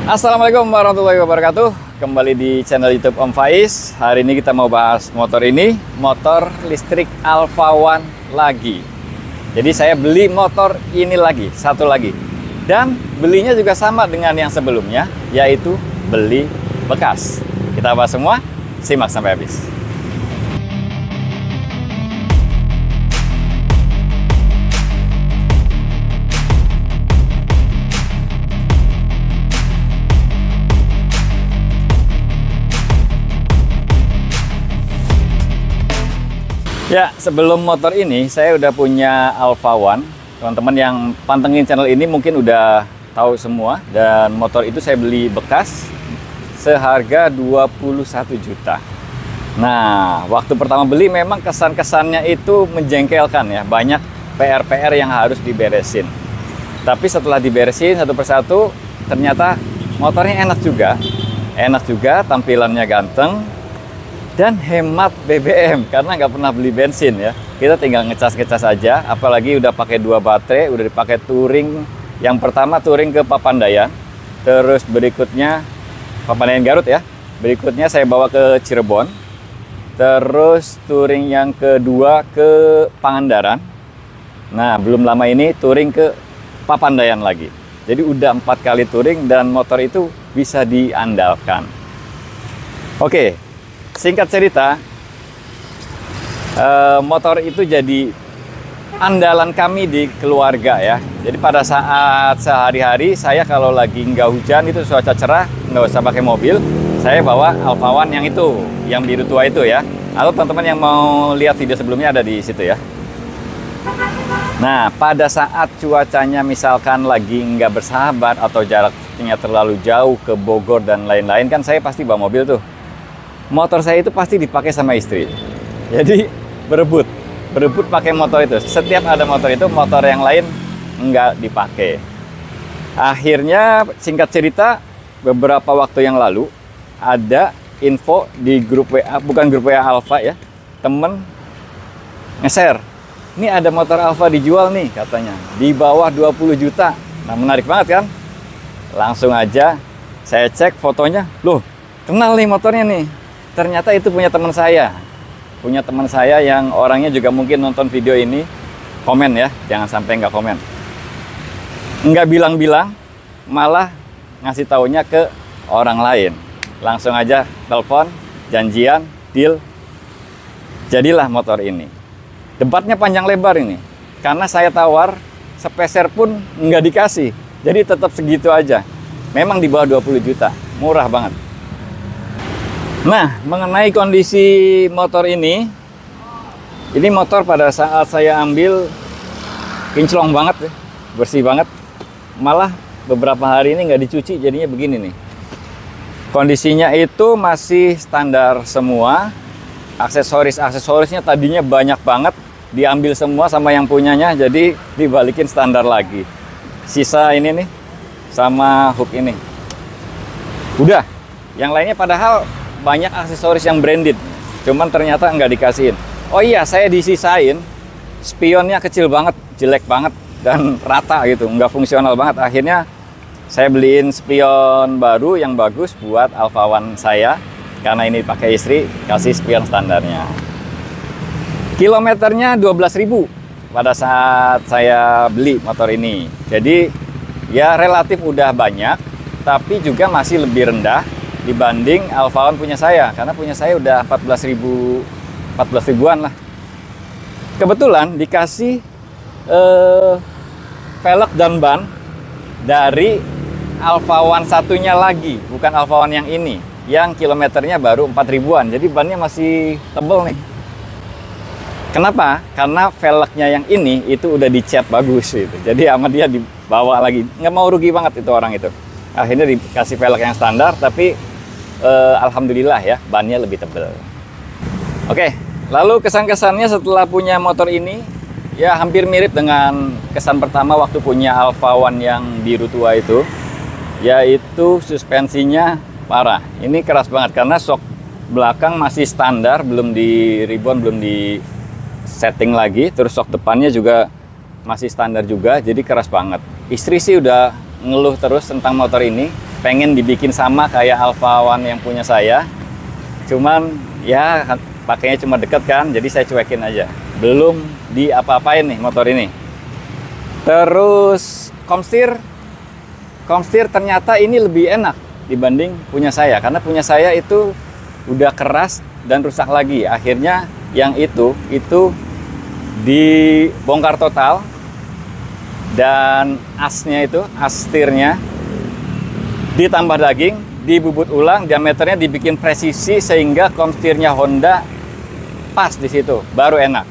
Assalamualaikum warahmatullahi wabarakatuh. Kembali di channel YouTube Om Faiz. Hari ini kita mau bahas motor ini, motor listrik Alpha One lagi. Jadi saya beli motor ini lagi, satu lagi. Dan belinya juga sama dengan yang sebelumnya, yaitu beli bekas. Kita bahas semua, simak sampai habis. Ya, sebelum motor ini saya udah punya Alpha One. Teman-teman yang pantengin channel ini mungkin udah tahu semua. Dan motor itu saya beli bekas seharga 21 juta. Nah, waktu pertama beli memang kesan-kesannya itu menjengkelkan ya. Banyak PR-PR yang harus diberesin. Tapi setelah diberesin satu persatu, ternyata motornya enak juga. Enak juga, tampilannya ganteng. Dan hemat BBM karena nggak pernah beli bensin ya. Kita tinggal ngecas-ngecas aja, apalagi udah pakai 2 baterai, udah dipakai touring. Yang pertama touring ke Papandayan, terus berikutnya Papandayan Garut ya. Berikutnya saya bawa ke Cirebon. Terus touring yang kedua ke Pangandaran. Nah, belum lama ini touring ke Papandayan lagi. Jadi udah 4 kali touring dan motor itu bisa diandalkan. Oke. Singkat cerita, motor itu jadi andalan kami di keluarga ya. Jadi pada saat sehari-hari saya kalau lagi nggak hujan itu cuaca cerah, nggak usah pakai mobil, saya bawa Alpha One yang itu, yang biru tua itu ya. Atau teman-teman yang mau lihat video sebelumnya ada di situ ya. Nah, pada saat cuacanya misalkan lagi nggak bersahabat atau jaraknya terlalu jauh ke Bogor dan lain-lain, kan saya pasti bawa mobil tuh. Motor saya itu pasti dipakai sama istri. Jadi berebut pakai motor itu. Setiap ada motor itu, motor yang lain nggak dipakai. Akhirnya singkat cerita, beberapa waktu yang lalu ada info di grup WA, bukan grup WA Alpha ya, temen nge-share. Ini ada motor Alpha dijual nih katanya, di bawah 20 juta. Nah, menarik banget kan? Langsung aja saya cek fotonya, loh kenal nih motornya nih. Ternyata itu punya teman saya. Punya teman saya yang orangnya juga mungkin nonton video ini. Komen ya, jangan sampai nggak komen. Nggak bilang-bilang, malah ngasih taunya ke orang lain. Langsung aja telepon, janjian, deal. Jadilah motor ini. Debatnya panjang lebar ini. Karena saya tawar, sepeser pun nggak dikasih. Jadi tetap segitu aja. Memang di bawah 20 juta. Murah banget. Nah, mengenai kondisi motor ini motor pada saat saya ambil kinclong banget ya, bersih banget. Malah beberapa hari ini nggak dicuci, jadinya begini nih. Kondisinya itu masih standar semua. Aksesorisnya tadinya banyak banget, diambil semua sama yang punyanya, jadi dibalikin standar lagi. Sisa ini nih, sama hook ini. Udah, yang lainnya padahal banyak aksesoris yang branded, cuman ternyata nggak dikasihin. Oh iya, saya disisain spionnya kecil banget, jelek banget, dan rata gitu, nggak fungsional banget. Akhirnya saya beliin spion baru yang bagus buat Alpha One saya, karena ini pakai istri, kasih spion standarnya. Kilometernya 12.000 pada saat saya beli motor ini. Jadi ya relatif udah banyak, tapi juga masih lebih rendah dibanding Alpha One punya saya, karena punya saya udah 14 ribuan lah. Kebetulan dikasih velg dan ban dari Alpha One satunya lagi, bukan Alpha One yang ini, yang kilometernya baru 4 ribuan, jadi bannya masih tebel nih. Kenapa? Karena velgnya yang ini itu udah dicat bagus gitu, jadi sama dia dibawa lagi, nggak mau rugi banget itu orang itu. Akhirnya dikasih velg yang standar, tapi alhamdulillah ya, bannya lebih tebal. Oke, lalu kesan-kesannya setelah punya motor ini, ya hampir mirip dengan kesan pertama waktu punya Alpha One yang biru tua itu, yaitu suspensinya parah. Ini keras banget karena shock belakang masih standar, belum di ribbon, belum di setting lagi. Terus shock depannya juga masih standar juga, jadi keras banget. Istri sih udah ngeluh terus tentang motor ini. pengen dibikin sama kayak Alfa One yang punya saya. Cuman ya pakainya cuma deket kan, jadi saya cuekin aja. Belum di apa-apain nih motor ini. Terus Comsteer ternyata ini lebih enak dibanding punya saya, karena punya saya itu udah keras dan rusak lagi. Akhirnya yang itu dibongkar total, dan asnya itu, as setirnya ditambah daging, dibubut ulang, diameternya dibikin presisi sehingga Comsteernya Honda pas di situ, baru enak.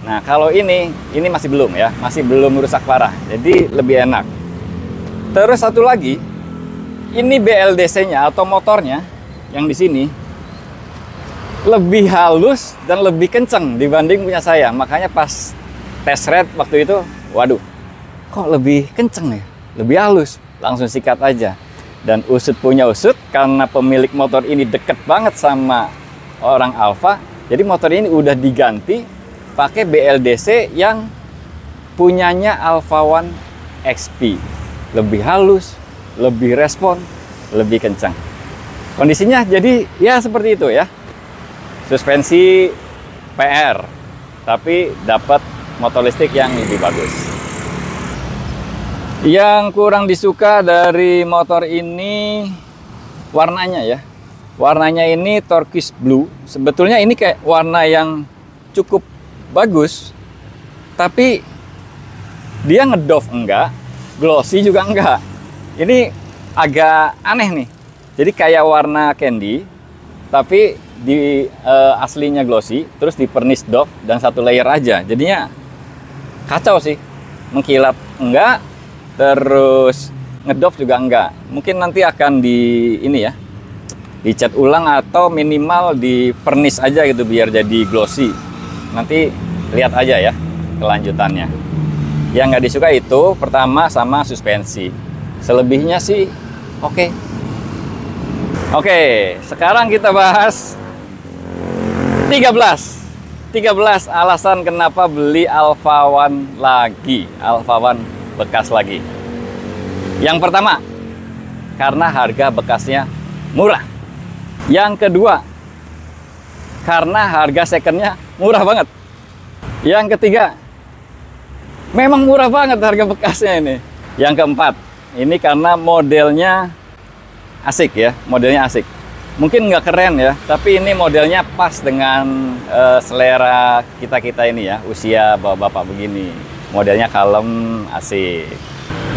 Nah, kalau ini masih belum ya, masih belum rusak parah, jadi lebih enak. Terus satu lagi, ini BLDC-nya atau motornya yang di sini lebih halus dan lebih kenceng dibanding punya saya. Makanya pas test ride waktu itu, waduh, kok lebih kenceng ya, lebih halus, langsung sikat aja. Dan usut punya usut, karena pemilik motor ini deket banget sama orang Alfa, jadi motor ini udah diganti pakai BLDC yang punyanya Alfa One XP. Lebih halus, lebih respon, lebih kencang. Kondisinya jadi ya seperti itu ya. Suspensi PR, tapi dapat motor listrik yang lebih bagus. Yang kurang disuka dari motor ini warnanya ya. Warnanya ini turquoise blue. Sebetulnya ini kayak warna yang cukup bagus, tapi dia ngedoff enggak, glossy juga enggak. Ini agak aneh nih. Jadi kayak warna candy, tapi di aslinya glossy, terus di pernis doff dan satu layer aja. Jadinya kacau sih. Mengkilap enggak, terus ngedoff juga enggak. Mungkin nanti akan dicat ulang atau minimal di pernis aja gitu biar jadi glossy. Nanti lihat aja ya kelanjutannya. Yang nggak disuka itu pertama sama suspensi. Selebihnya sih oke. Oke, sekarang kita bahas 13 alasan kenapa beli Alfa One lagi, Alfa One bekas lagi. Yang pertama, karena harga bekasnya murah. Yang kedua, karena harga secondnya murah banget. Yang ketiga, memang murah banget harga bekasnya ini. Yang keempat, ini karena modelnya asik ya, modelnya asik. Mungkin nggak keren ya, tapi ini modelnya pas dengan selera kita ini ya, usia bapak-bapak begini. Modelnya kalem, asik.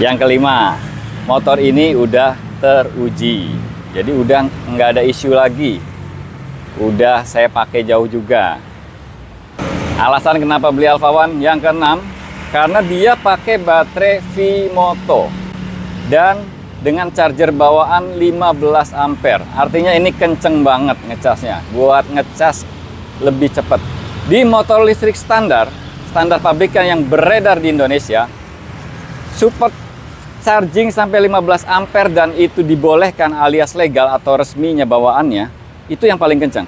Yang kelima, motor ini udah teruji, jadi udah nggak ada isu lagi. Udah saya pakai jauh juga. Alasan kenapa beli Alfa One yang keenam, karena dia pakai baterai V-Moto dan dengan charger bawaan 15 ampere. Artinya ini kenceng banget ngecasnya, buat ngecas lebih cepat. Di motor listrik standar pabrikan yang beredar di Indonesia, support charging sampai 15 ampere dan itu dibolehkan alias legal atau resminya bawaannya, itu yang paling kencang.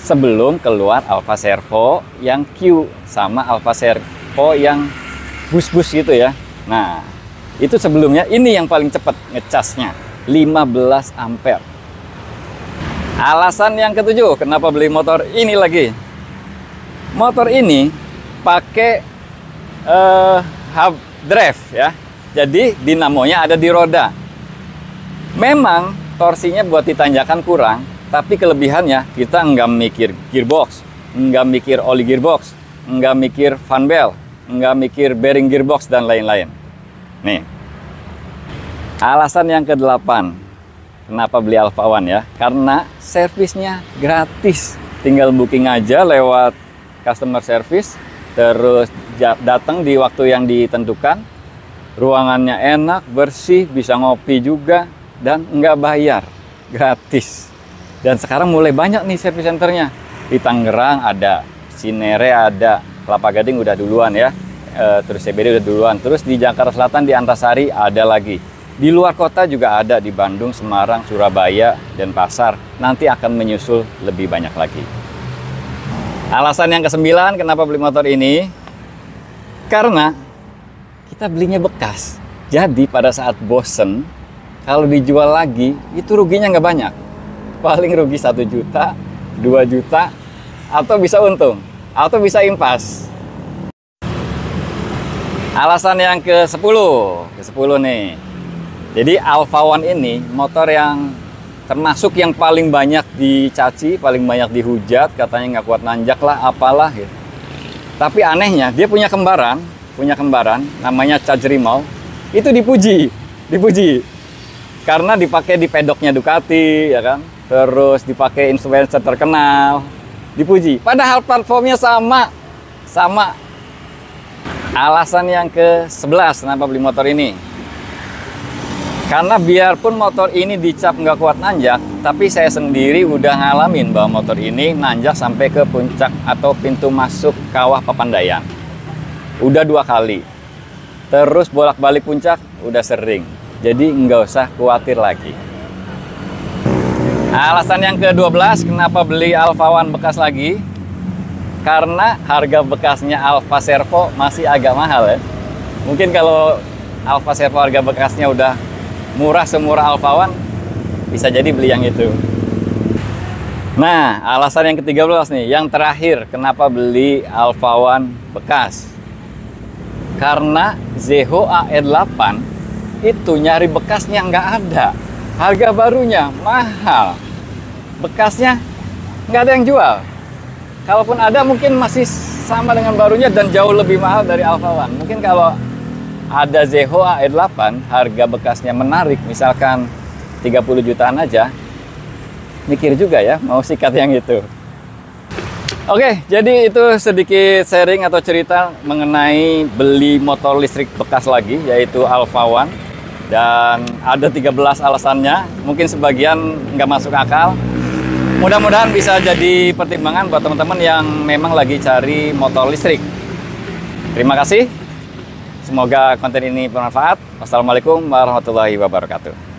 Sebelum keluar Alfa Servo yang Q sama Alfa Servo yang bus-bus gitu ya. Nah, itu sebelumnya, ini yang paling cepat ngecasnya, 15 ampere. Alasan yang ketujuh, kenapa beli motor ini lagi? Motor ini pakai hub drive ya. Jadi dinamonya ada di roda. Memang torsinya buat ditanjakan kurang, tapi kelebihannya kita nggak mikir gearbox, nggak mikir oli gearbox, nggak mikir fan belt, nggak mikir bearing gearbox dan lain-lain. Nih, alasan yang ke-8 kenapa beli Alfa One ya, karena servisnya gratis. Tinggal booking aja lewat customer service, terus datang di waktu yang ditentukan. Ruangannya enak, bersih, bisa ngopi juga, dan nggak bayar, gratis. Dan sekarang mulai banyak nih service centernya. Di Tangerang ada, Cinere ada, Kelapa Gading udah duluan ya, terus CBD udah duluan. Terus di Jakarta Selatan, di Antasari ada lagi. Di luar kota juga ada, di Bandung, Semarang, Surabaya, Denpasar. Nanti akan menyusul lebih banyak lagi. Alasan yang ke-9 kenapa beli motor ini, karena kita belinya bekas. Jadi pada saat bosen, kalau dijual lagi itu ruginya nggak banyak, paling rugi 1 juta, 2 juta, atau bisa untung, atau bisa impas. Alasan yang ke-10 nih. Jadi Alfa One ini motor yang termasuk yang paling banyak dicaci, paling banyak dihujat, katanya nggak kuat nanjak lah, apalah gitu. Tapi anehnya dia punya kembaran namanya Charge Rimau, itu dipuji karena dipakai di pedoknya Ducati, ya kan? Terus dipakai influencer terkenal, dipuji. Padahal platformnya sama. Alasan yang ke-11 kenapa beli motor ini, karena biarpun motor ini dicap nggak kuat nanjak, tapi saya sendiri udah ngalamin bahwa motor ini nanjak sampai ke puncak atau pintu masuk Kawah Papandayan. Udah 2 kali. Terus bolak-balik puncak udah sering. Jadi nggak usah khawatir lagi. Alasan yang ke-12 kenapa beli Alfa One bekas lagi, karena harga bekasnya Alfa Servo masih agak mahal ya. Mungkin kalau Alfa Servo harga bekasnya udah murah semurah Alfa One, bisa jadi beli yang itu. Nah, alasan yang ke-13 nih, yang terakhir kenapa beli Alfa One bekas. Karena Zeho AE8 itu nyari bekasnya nggak ada. Harga barunya mahal. Bekasnya nggak ada yang jual. Kalaupun ada mungkin masih sama dengan barunya dan jauh lebih mahal dari Alfa One. Mungkin kalau ada Zeho AE8 harga bekasnya menarik, misalkan 30 jutaan aja, mikir juga ya mau sikat yang itu. Oke, jadi itu sedikit sharing atau cerita mengenai beli motor listrik bekas lagi, yaitu Alfa One. Dan ada 13 alasannya, mungkin sebagian nggak masuk akal. Mudah-mudahan bisa jadi pertimbangan buat teman-teman yang memang lagi cari motor listrik. Terima kasih. Semoga konten ini bermanfaat. Wassalamualaikum warahmatullahi wabarakatuh.